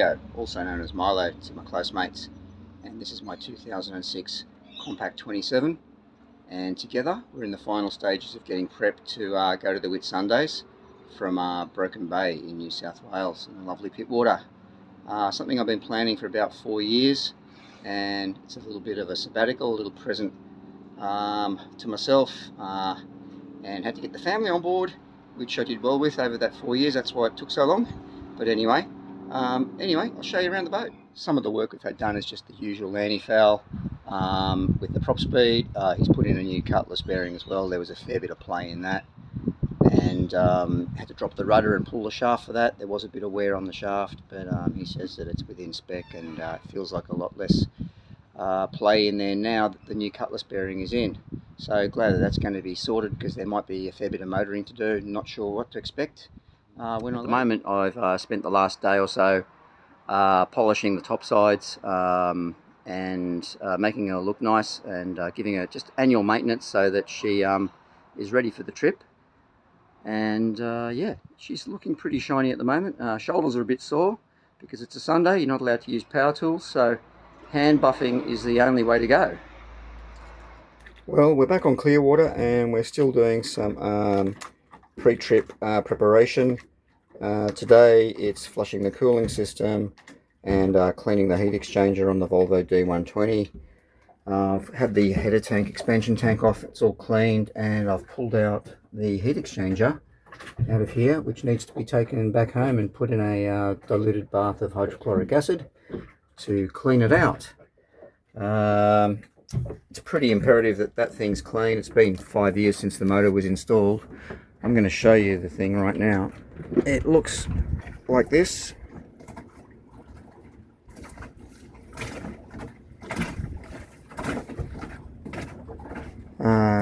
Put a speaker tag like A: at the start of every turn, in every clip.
A: Mario, also known as Milo to my close mates, and this is my 2006 Com-Pac 27, and together we're in the final stages of getting prepped to go to the Whitsundays from Broken Bay in New South Wales in the lovely Pittwater. Something I've been planning for about 4 years, and it's a little bit of a sabbatical, a little present to myself, and had to get the family on board, which I did well with over that 4 years. That's why it took so long. But anyway, I'll show you around the boat. Some of the work we've had done is just the usual landing-foul with the prop speed. He's put in a new cutlass bearing as well. There was a fair bit of play in that, and had to drop the rudder and pull the shaft for that. There was a bit of wear on the shaft, but he says that it's within spec, and it feels like a lot less play in there now that the new cutlass bearing is in. So glad that that's going to be sorted, because there might be a fair bit of motoring to do. Not sure what to expect. At the moment, I've spent the last day or so polishing the top sides and making her look nice, and giving her just annual maintenance so that she is ready for the trip. And yeah, she's looking pretty shiny at the moment. Shoulders are a bit sore because it's a Sunday. You're not allowed to use power tools, so hand buffing is the only way to go. Well, we're back on Clearwater, and we're still doing some pre-trip preparation. Today it's flushing the cooling system and cleaning the heat exchanger on the Volvo D120. I've had the header tank, expansion tank off. It's all cleaned, and I've pulled out the heat exchanger out of here, which needs to be taken back home and put in a diluted bath of hydrochloric acid to clean it out. It's pretty imperative that that thing's clean. It's been 5 years since the motor was installed. I'm going to show you the thing right now. It looks like this.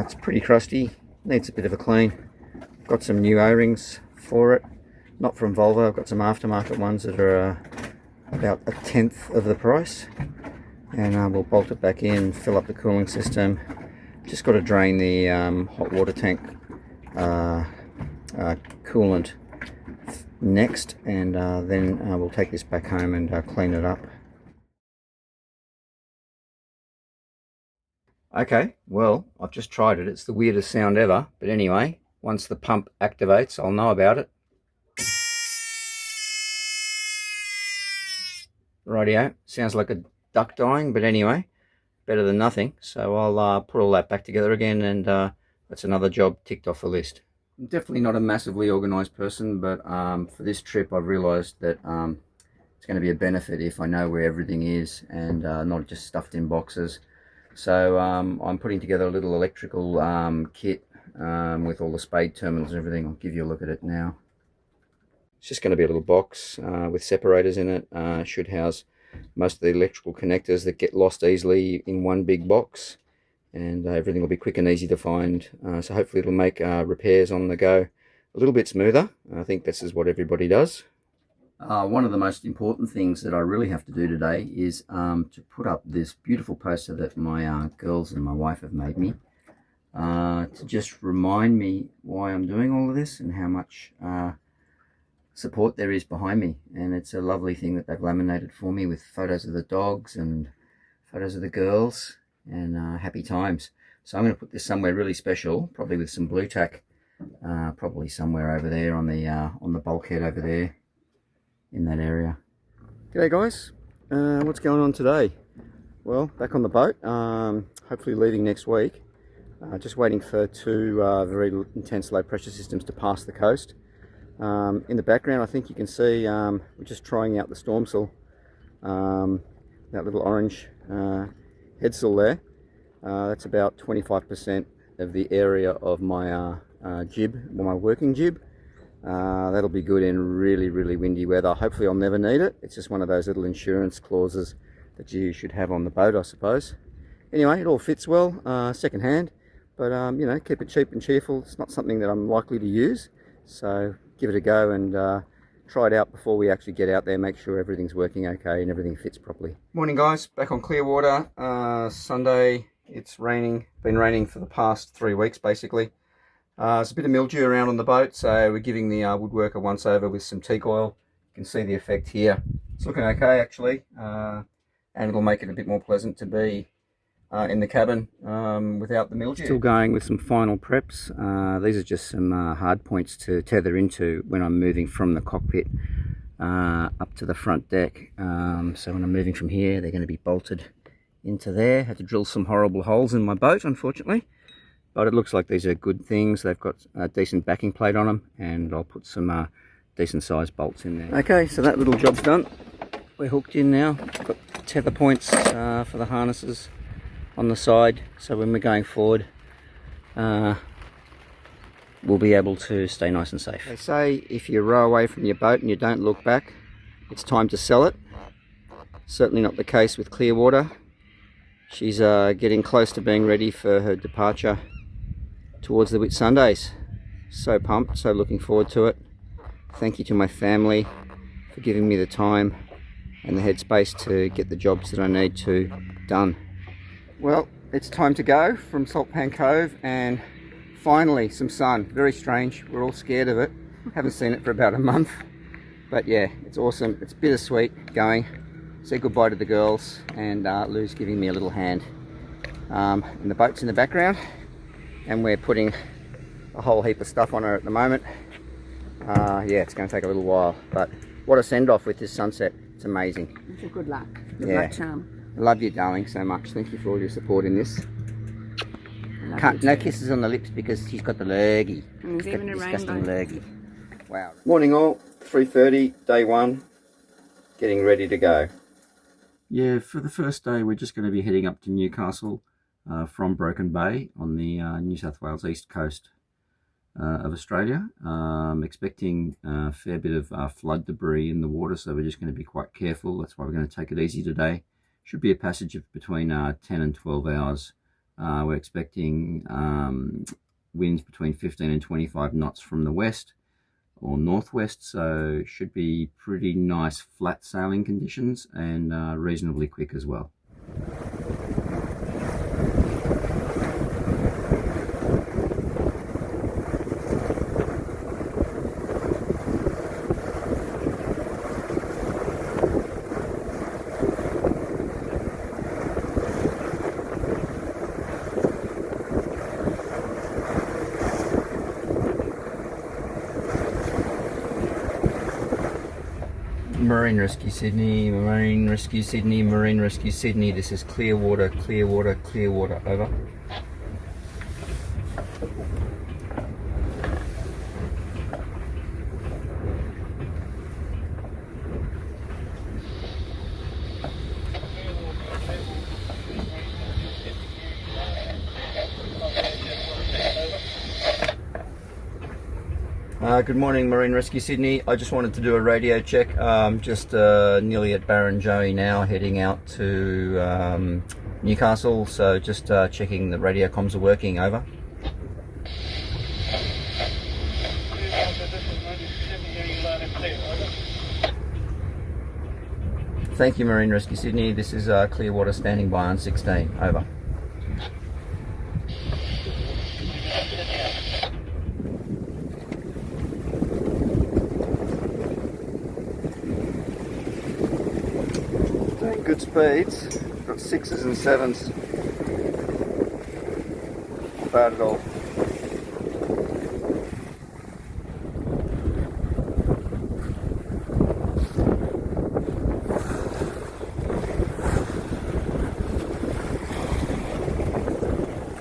A: It's pretty crusty, needs a bit of a clean. Got some new O-rings for it, not from Volvo. I've got some aftermarket ones that are about 1/10 of the price, and we'll bolt it back in, fill up the cooling system. Just got to drain the hot water tank coolant next, and then we'll take this back home and clean it up. Okay, well, I've just tried it. It's the weirdest sound ever, but anyway, once the pump activates, I'll know about it. Rightio, sounds like a duck dying, but anyway, better than nothing. So I'll put all that back together again, and that's another job ticked off the list. I'm definitely not a massively organised person, but for this trip I've realised that it's going to be a benefit if I know where everything is, and not just stuffed in boxes. So I'm putting together a little electrical kit with all the spade terminals and everything. I'll give you a look at it now. It's just going to be a little box with separators in it. Should house most of the electrical connectors that get lost easily in one big box, and everything will be quick and easy to find. So hopefully it'll make repairs on the go a little bit smoother. I think this is what everybody does. One of the most important things that I really have to do today is to put up this beautiful poster that my girls and my wife have made me, to just remind me why I'm doing all of this and how much support there is behind me. And it's a lovely thing that they've laminated for me with photos of the dogs and photos of the girls, and happy times. So I'm going to put this somewhere really special, probably with some blue tack, probably somewhere over there on the bulkhead over there in that area. G'day guys, what's going on today? Well, back on the boat, hopefully leaving next week. Just waiting for two very intense low pressure systems to pass the coast. In the background I think you can see we're just trying out the storm sill, that little orange head sill there. That's about 25% of the area of my jib, my working jib. That'll be good in really windy weather. Hopefully I'll never need it. It's just one of those little insurance clauses that you should have on the boat, I suppose. Anyway, it all fits well, second hand, but you know, keep it cheap and cheerful. It's not something that I'm likely to use, so give it a go and try it out before we actually get out there. Make sure everything's working okay and everything fits properly. Morning guys, back on Clearwater. Sunday, it's raining, been raining for the past 3 weeks basically. There's a bit of mildew around on the boat, so we're giving the woodwork a once over with some teak oil. You can see the effect here. It's looking okay actually, and it'll make it a bit more pleasant to be in the cabin without the mildew. Still going with some final preps. These are just some hard points to tether into when I'm moving from the cockpit up to the front deck. So when I'm moving from here, they're going to be bolted into there. Had to drill some horrible holes in my boat, unfortunately, but it looks like these are good things. They've got a decent backing plate on them, and I'll put some decent sized bolts in there. Okay, so that little job's done. We're hooked in now. Got tether points for the harnesses on the side, so when we're going forward, we'll be able to stay nice and safe. They say if you row away from your boat and you don't look back, it's time to sell it. Certainly not the case with Clearwater. She's getting close to being ready for her departure towards the Whitsundays. So pumped, so looking forward to it. Thank you to my family for giving me the time and the headspace to get the jobs that I need to done. Well, it's time to go from Salt Pan Cove, and finally some sun. Very strange, we're all scared of it. Haven't seen it for about a month, but yeah, it's awesome. It's bittersweet going. Say goodbye to the girls, and Lou's giving me a little hand. And the boat's in the background, and we're putting a whole heap of stuff on her at the moment. Yeah, it's going to take a little while, but what a send-off with this sunset. It's amazing.
B: It's a good luck. Good
A: Yeah.
B: luck charm.
A: I love you, darling, so much. Thank you for all your support in this. No kisses on the lips because she's got the lurgy.
B: And there's even a
A: disgusting
B: rainbow.
A: lurgy. Wow. Morning all, 3:30, day one, getting ready to go. Yeah, for the first day we're just going to be heading up to Newcastle from Broken Bay on the New South Wales east coast of Australia. Expecting a fair bit of flood debris in the water, so we're just going to be quite careful. That's why we're going to take it easy today. Should be a passage of between 10 and 12 hours. We're expecting winds between 15 and 25 knots from the west or northwest, so should be pretty nice flat sailing conditions, and reasonably quick as well. Marine Rescue Sydney, Marine Rescue Sydney, Marine Rescue Sydney. This is Clearwater, Clearwater, Clearwater, over. Good morning, Marine Rescue Sydney. I just wanted to do a radio check. Just nearly at Barrenjoey now, heading out to Newcastle. So just checking the radio comms are working, over. Thank you, Marine Rescue Sydney. This is Clearwater standing by on 16, over. Good speeds, got 6s and 7s, not bad at all.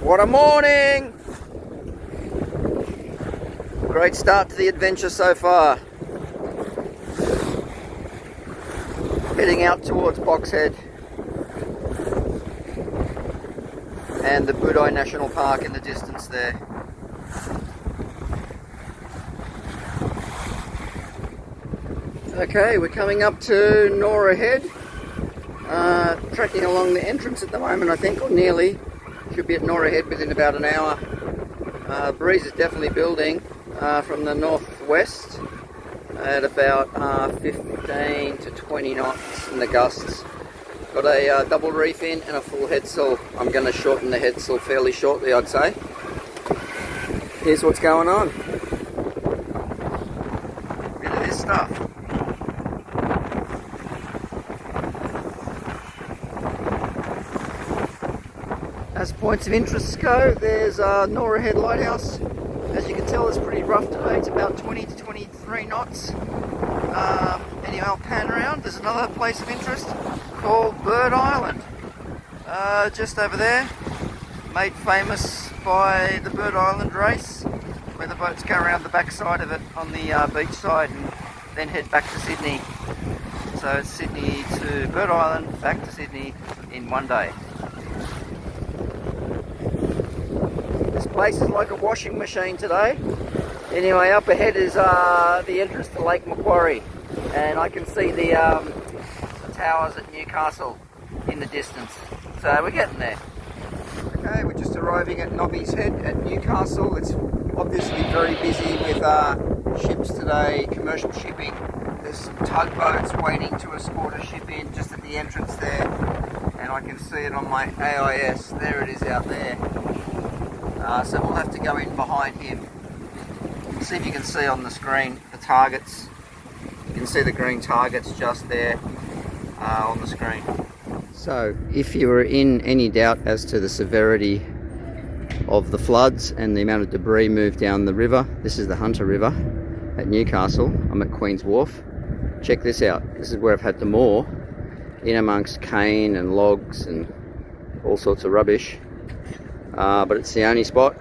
A: What a morning! Great start to the adventure so far. Heading out towards Box Head and the Budai National Park in the distance there. Okay, we're coming up to Nora Head, tracking along the entrance at the moment, I think, or nearly. Should be at Nora Head within about an hour. Breeze is definitely building from the northwest at about 15 to 20 knots in the gusts. Got a double reef in and a full headsail. I'm going to shorten the headsail fairly shortly, I'd say. Here's what's going on. Bit of this stuff. As points of interest go, there's Nora Head Lighthouse. As you can tell, it's pretty rough today. It's about 20 to 23 knots. Anyway, I'll pan around. There's another place of interest called Bird Island. Just over there, made famous by the Bird Island race, where the boats go around the back side of it on the beach side and then head back to Sydney. So it's Sydney to Bird Island, back to Sydney in one day. This place is like a washing machine today. Anyway, up ahead is the entrance to Lake Macquarie, and I can see the towers at Newcastle in the distance. So we're getting there. Okay, we're just arriving at Nobby's Head at Newcastle. It's obviously very busy with ships today, commercial shipping. There's some tugboats waiting to escort a ship in just at the entrance there, and I can see it on my AIS. There it is out there. So we'll have to go in behind him. See if you can see on the screen the targets. You can see the green targets just there on the screen. So if you were in any doubt as to the severity of the floods and the amount of debris moved down the river, this is the Hunter River at Newcastle. I'm at Queen's Wharf. Check this out. This is where I've had to moor, in amongst cane and logs and all sorts of rubbish. But it's the only spot.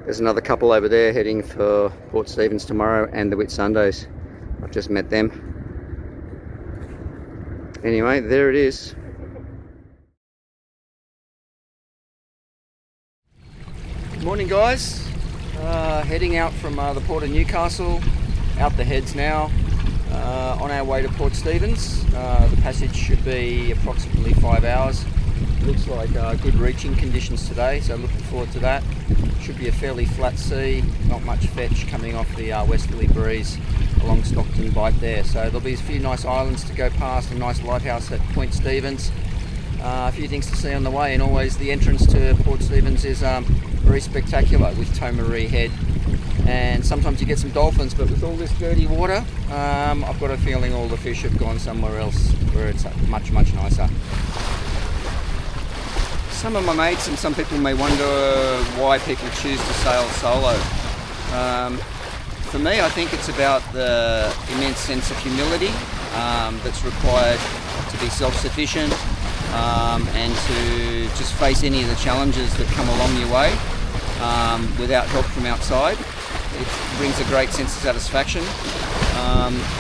A: There's another couple over there heading for Port Stephens tomorrow, and the Whitsundays. I've just met them. Anyway, there it is. Good morning, guys. Heading out from the Port of Newcastle, out the heads now, on our way to Port Stephens. The passage should be approximately 5 hours. Looks like good reaching conditions today, so looking forward to that. Should be a fairly flat sea, not much fetch coming off the westerly breeze along Stockton Bight there. So there'll be a few nice islands to go past, a nice lighthouse at Point Stephens. A few things to see on the way, and always the entrance to Port Stephens is very spectacular with Tomaree Head. And sometimes you get some dolphins, but with all this dirty water, I've got a feeling all the fish have gone somewhere else where it's much, much nicer. Some of my mates and some people may wonder why people choose to sail solo. For me, I think it's about the immense sense of humility that's required to be self-sufficient and to just face any of the challenges that come along your way without help from outside. It brings a great sense of satisfaction.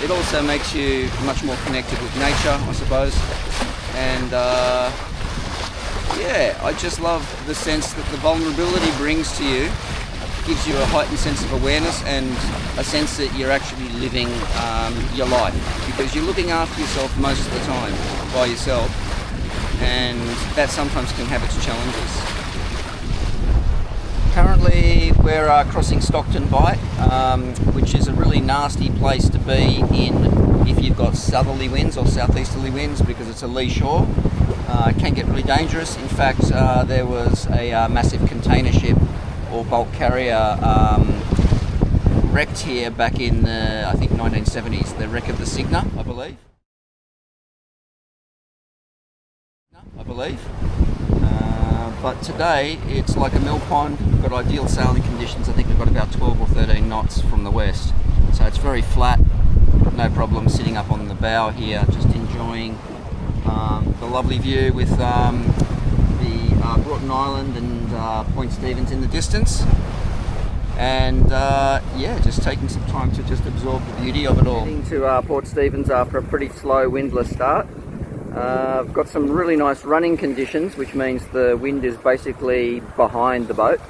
A: It also makes you much more connected with nature, I suppose. And yeah, I just love the sense that the vulnerability brings to you, gives you a heightened sense of awareness and a sense that you're actually living your life, because you're looking after yourself most of the time by yourself, and that sometimes can have its challenges. Currently we're crossing Stockton Bight, which is a really nasty place to be in if you've got southerly winds or southeasterly winds, because it's a lee shore. It can get really dangerous. In fact, there was a massive container ship or bulk carrier wrecked here back in the, I think, 1970s. The wreck of the Cygna, I believe. But today it's like a mill pond. We've got ideal sailing conditions. I think we've got about 12 or 13 knots from the west. So it's very flat, no problem sitting up on the bow here, just enjoying the lovely view with the Broughton Island and Point Stephens in the distance. And yeah, just taking some time to just absorb the beauty of it all. Heading to Port Stephens after a pretty slow windless start. I've got some really nice running conditions, which means the wind is basically behind the boat,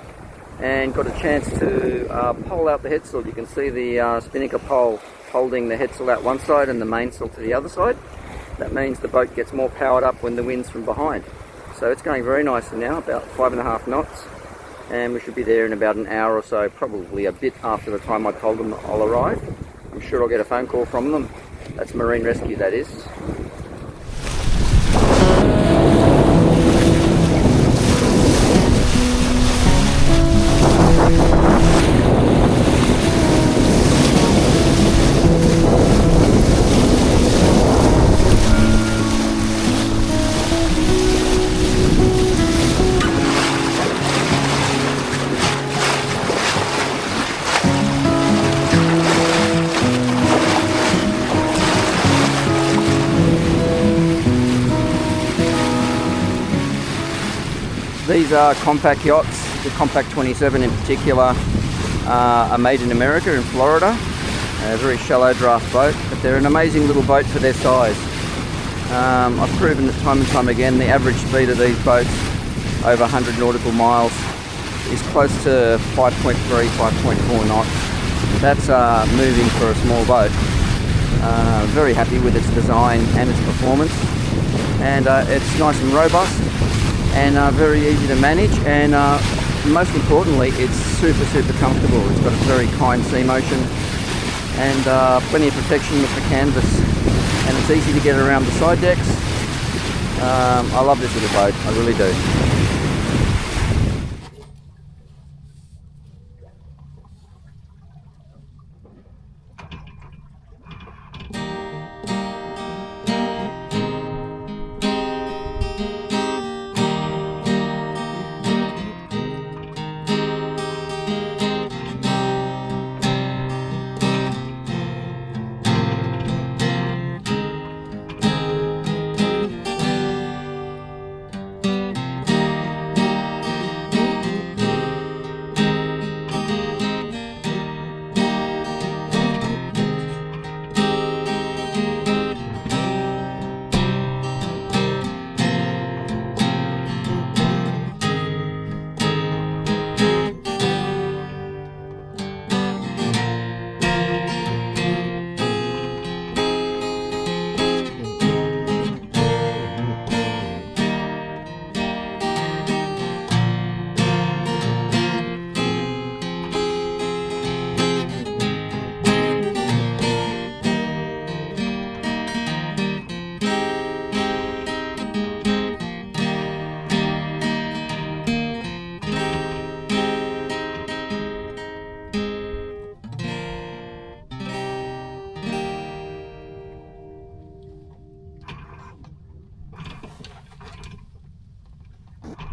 A: and got a chance to pole out the headsail. You can see the spinnaker pole holding the headsail out one side and the mainsail to the other side. That means the boat gets more powered up when the wind's from behind. So it's going very nicely now, about 5.5 knots, and we should be there in about an hour or so, probably a bit after the time I told them I'll arrive. I'm sure I'll get a phone call from them. That's Marine Rescue, that is. These are Com-Pac yachts. The Com-Pac 27 in particular are made in America, in Florida. A very shallow draft boat, but they're an amazing little boat for their size. I've proven it time and time again, the average speed of these boats over 100 nautical miles is close to 5.3, 5.4 knots. That's moving for a small boat. Very happy with its design and its performance, and it's nice and robust and very easy to manage, and most importantly it's super comfortable. It's got a very kind sea motion and plenty of protection with the canvas, and it's easy to get around the side decks. I love this little boat, I really do.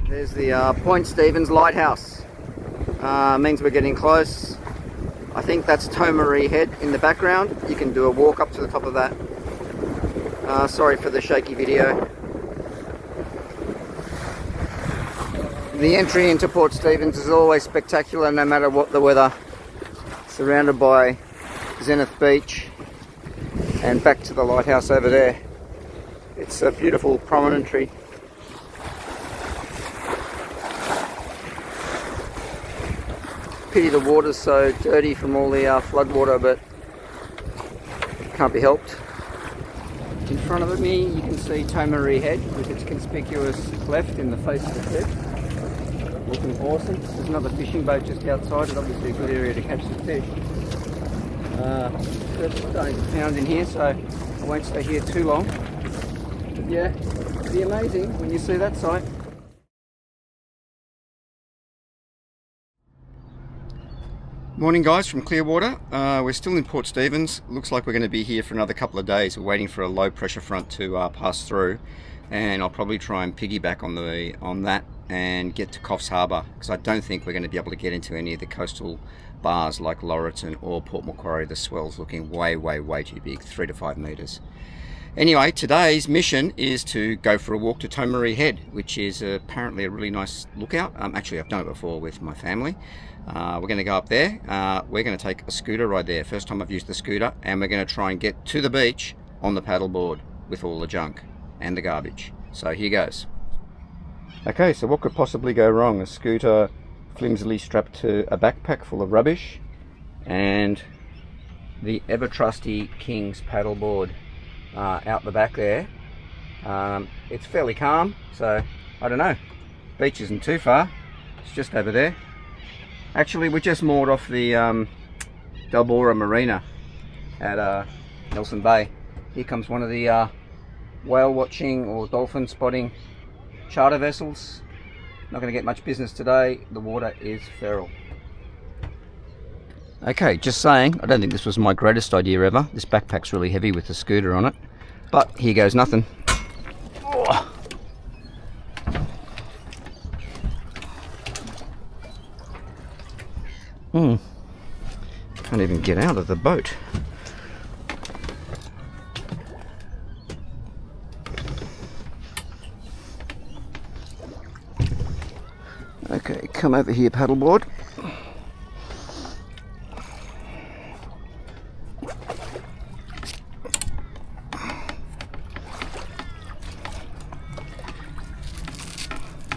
A: There's the Point Stevens lighthouse. Means we're getting close. I think that's Tomaree Head in the background. You can do a walk up to the top of that. Sorry for the shaky video. The entry into Port Stephens is always spectacular no matter what the weather. Surrounded by Zenith Beach and back to the lighthouse over there. It's a beautiful promontory. Pity the water's so dirty from all the flood water, but can't be helped. In front of me you can see Tomaree Head with its conspicuous cleft in the face of the cliff. Looking awesome. There's another fishing boat just outside. It's obviously a good area to catch the fish. It's starting to pound in here, so I won't stay here too long. But yeah, it'll be amazing when you see that sight. Morning guys from Clearwater. We're still in Port Stephens. Looks like we're going to be here for another couple of days. We're waiting for a low pressure front to pass through, and I'll probably try and piggyback on that and get to Coffs Harbour, because I don't think we're going to be able to get into any of the coastal bars like Laurieton or Port Macquarie. The swell's looking way too big, 3 to 5 metres. Anyway, today's mission is to go for a walk to Tomaree Head, which is apparently a really nice lookout. Actually, I've done it before with my family. We're going to go up there. We're going to take a scooter ride there. First time I've used the scooter, and we're going to try and get to the beach on the paddleboard with all the junk and the garbage. So here goes. Okay, so what could possibly go wrong? A scooter flimsily strapped to a backpack full of rubbish, and the ever trusty King's paddleboard out the back there. It's fairly calm, so I don't know. Beach isn't too far. It's just over there. Actually, we just moored off the Delbora Marina at Nelson Bay. Here comes one of the whale watching or dolphin spotting charter vessels. Not going to get much business today. The water is feral. Okay, just saying, I don't think this was my greatest idea ever. This backpack's really heavy with the scooter on it. But here goes nothing. Oh. Can't even get out of the boat. come over here, paddleboard.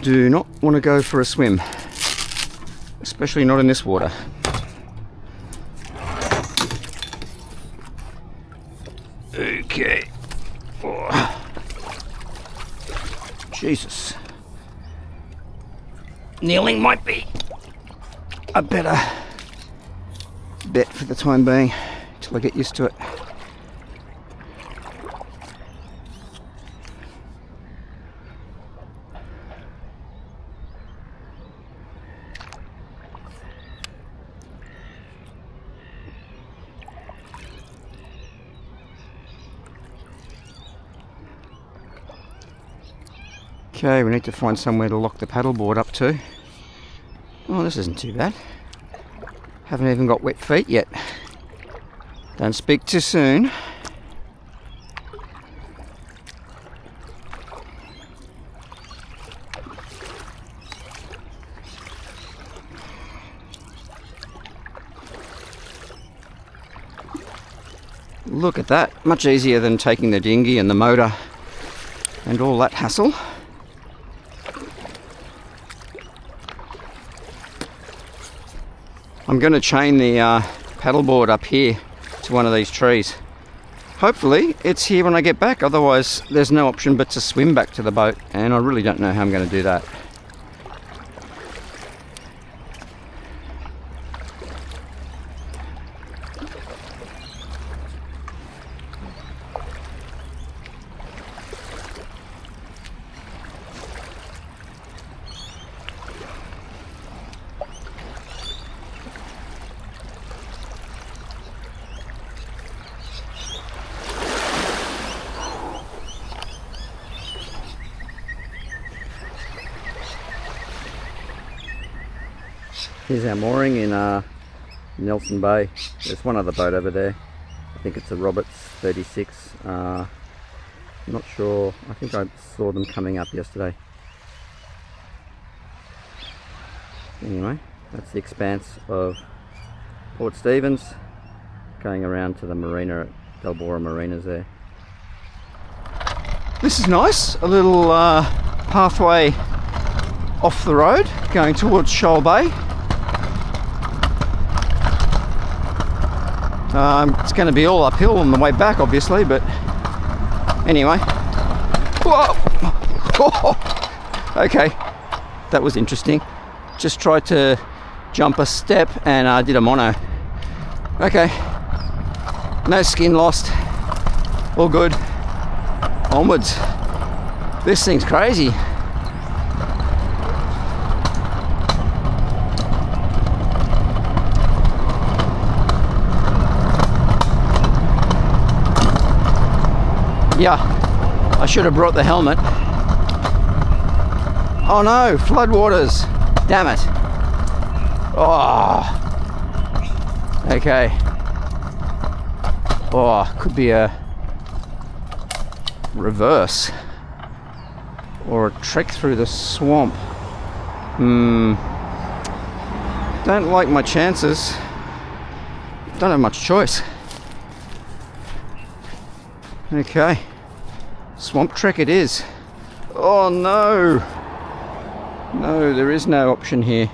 A: Do not want to go for a swim, especially not in this water. Okay. Oh. Jesus. Kneeling might be a better bet for the time being, till I get used to it. Okay, we need to find somewhere to lock the paddleboard up to. Oh, this isn't too bad. Haven't even got wet feet yet. Don't speak too soon. Look at that. Much easier than taking the dinghy and the motor and all that hassle. I'm going to chain the paddleboard up here to one of these trees. Hopefully it's here when I get back, otherwise there's no option but to swim back to the boat, and I really don't know how I'm going to do that. Here's our mooring in Nelson Bay. There's one other boat over there. I think it's a Roberts 36. I'm not sure. I think I saw them coming up yesterday. Anyway, that's the expanse of Port Stephens, going around to the marina at Delbora Marinas there. This is nice, a little pathway off the road going towards Shoal Bay. It's going to be all uphill on the way back, obviously, but anyway. Whoa! Okay, that was interesting. Just tried to jump a step and I did a mono. Okay, no skin lost, all good. Onwards. This thing's crazy. Yeah, I should have brought the helmet. Oh no, floodwaters. Damn it. Oh. Okay. Oh, could be a reverse or a trek through the swamp. Don't like my chances. Don't have much choice. Okay, swamp trek it is. Oh no, no, there is no option here.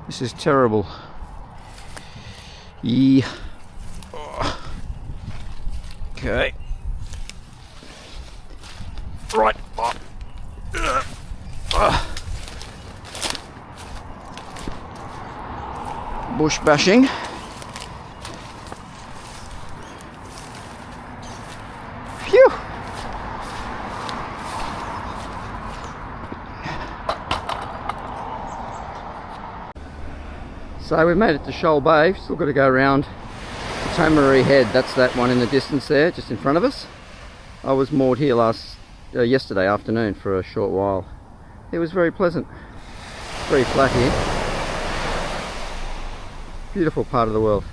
A: This is terrible. Yeah. Oh. Okay. Right. Bush bashing. Phew. So we've made it to Shoal Bay. Still got to go around to Tomaree Head. That's that one in the distance there, just in front of us. I was moored here yesterday afternoon for a short while. It was very pleasant. Very flat here. Beautiful part of the world.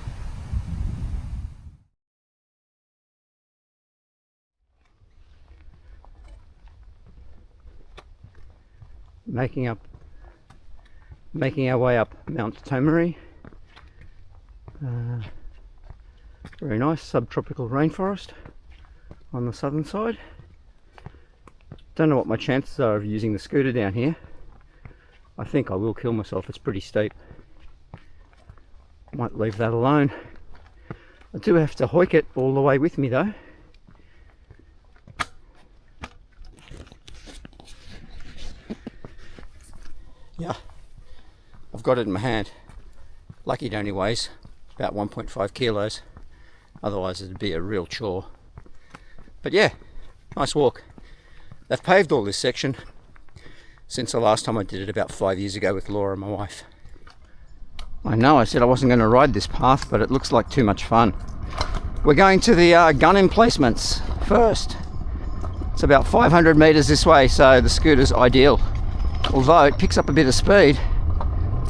A: Making up Making our way up Mount Tomari. Very nice subtropical rainforest on the southern side. Don't know what my chances are of using the scooter down here. I think I will kill myself, it's pretty steep. Might leave that alone. I do have to hoik it all the way with me though. Yeah, I've got it in my hand. Lucky it only weighs about 1.5 kilos. Otherwise it'd be a real chore. But yeah, nice walk. They've paved all this section since the last time I did it about 5 years ago with Laura, my wife. I know I said I wasn't going to ride this path, but it looks like too much fun. We're going to the gun emplacements first. It's about 500 meters this way, so the scooter's ideal. Although it picks up a bit of speed.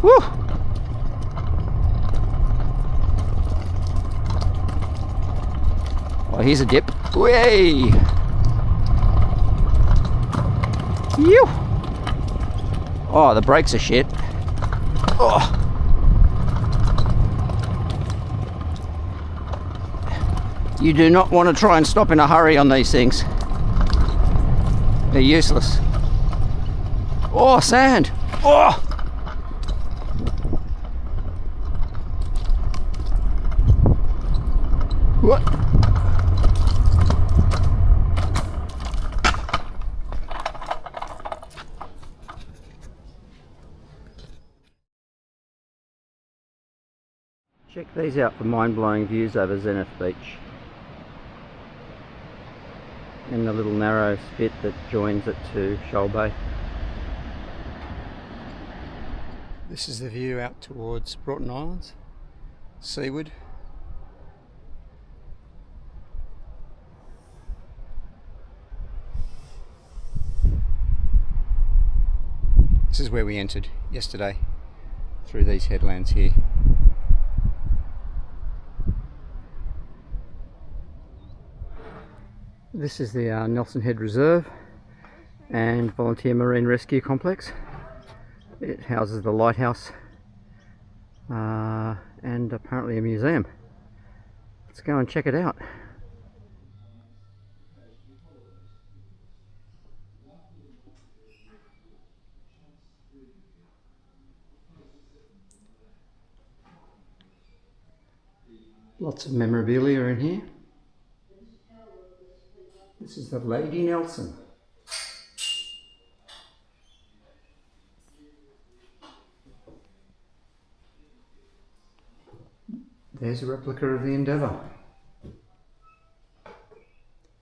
A: Woo! Oh, here's a dip. Way! Phew! Oh, the brakes are shit. Oh. You do not want to try and stop in a hurry on these things. They're useless. Oh, sand! Oh! What? Check these out for mind-blowing views over Zenith Beach. And the little narrow spit that joins it to Shoal Bay. This is the view out towards Broughton Islands, seaward. This is where we entered yesterday, through these headlands here. This is the Nelson Head Reserve and Volunteer Marine Rescue Complex. It houses the lighthouse and apparently a museum. Let's go and check it out. Lots of memorabilia in here. This is the Lady Nelson. There's a replica of the Endeavour.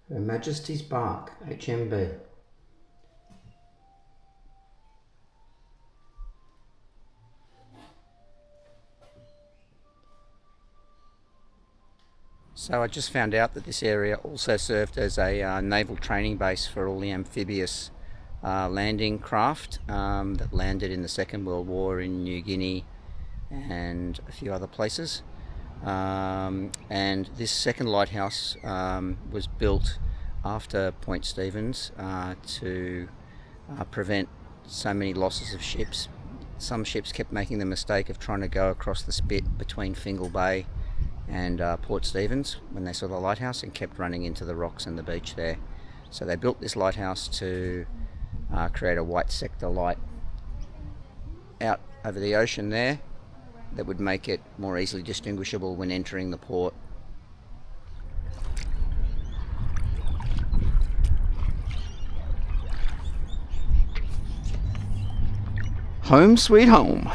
A: Her Majesty's Bark, HMB. So I just found out that this area also served as a naval training base for all the amphibious landing craft that landed in the Second World War in New Guinea and a few other places. And this second lighthouse was built after Point Stevens to prevent so many losses of ships. Some ships kept making the mistake of trying to go across the spit between Fingal Bay and Port Stevens when they saw the lighthouse and kept running into the rocks and the beach there. So they built this lighthouse to create a white sector light out over the ocean there that would make it more easily distinguishable when entering the port. Home sweet home.